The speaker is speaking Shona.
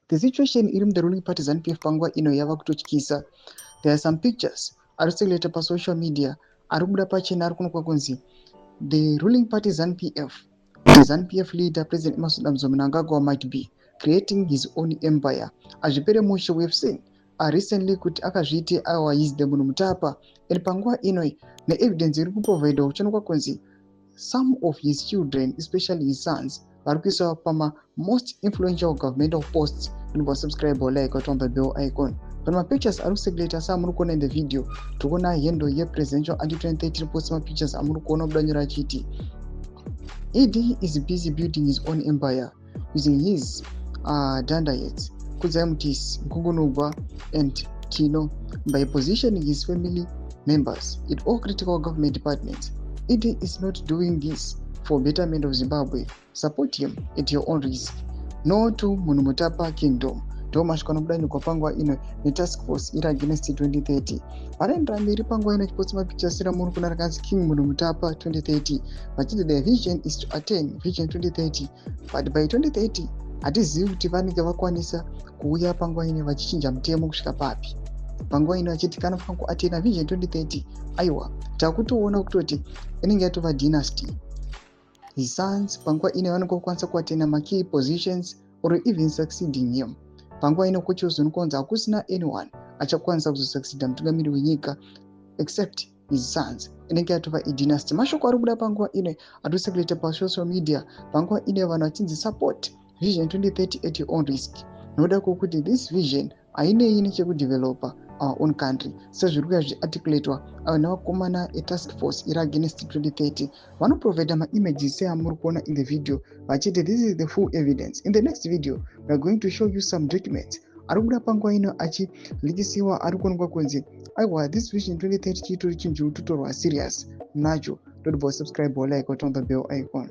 The situation in the ruling party ZANU-PF panguva ino yava kutotyisa. There are some pictures arikusekuleta pa social media arikubuda pachena arikuonekwa kunzi the ruling party ZANU-PF, the ZANU-PF leader President Mnangagwa might be creating his own empire. Azvipere musho we have seen recently kuti akazviti is the Munhumutapa, and panguva inoi ne evidence iri kuprovide uchionekwa kunzi some of his children, especially his sons, varikuiswa pama most influential governmental posts. Subscribe or like or turn the bell icon. But my pictures are circulated some murukona in the video. Tukona yendo ye presidential anti 2030 post my pictures amurukona bdanyura chiti. ED is busy building his own empire using his dandayets, Kuzayamtis, Nkungunugwa, and Tino by positioning his family members in all critical government departments. ED is not doing this for betterment of Zimbabwe. Support him at your own risk. No to Munhumutapa Kingdom. Thomas Konobdani Kopangwa ino the task force ira against 2030. Arendra mbiri pangwa ino chiposima pictures ira murukunarakanzi King Munhumutapa 2030. But their vision is to attain vision 2030. But by 2030, hatizivi kuti vanenge vakwanisa kuuya pangwa ino vachichinja mutemo kusvika papi. Pangwa ino achiti kana atena vision 2030. Aiwa, takutoona kutoti inenge yatova dynasty. His sons pangwa ino vanokwanisa kuatena ma key positions or even succeeding him. Panguva ino kuchizonikonza hakusina anyone achakwanisa kuzosucceda mutungamiri wenyika except his sons. Inenge yatova idynasty. Mashoko arikubuda panguva ino arikusekuleta pa social media. Panguva ino vanhu vachinzi support vision 2030 at your own risk. Noda kuti this vision ainei nechekudevelopa our own country. Sezviri kuya zviarticulatwa avo navakomana task force ira against 2030 vanoprovida ma-images seamuri kuona in the video vachiti this is the full evidence. In the next video we are going to show you some documents arikubuda panguva ino achilikisiwa arikuonekwa kunzi aiwa this vision 2030 chitori chinhu chiri kutorwa serious nacho. Don't forget to subscribe or like or turn the bell icon.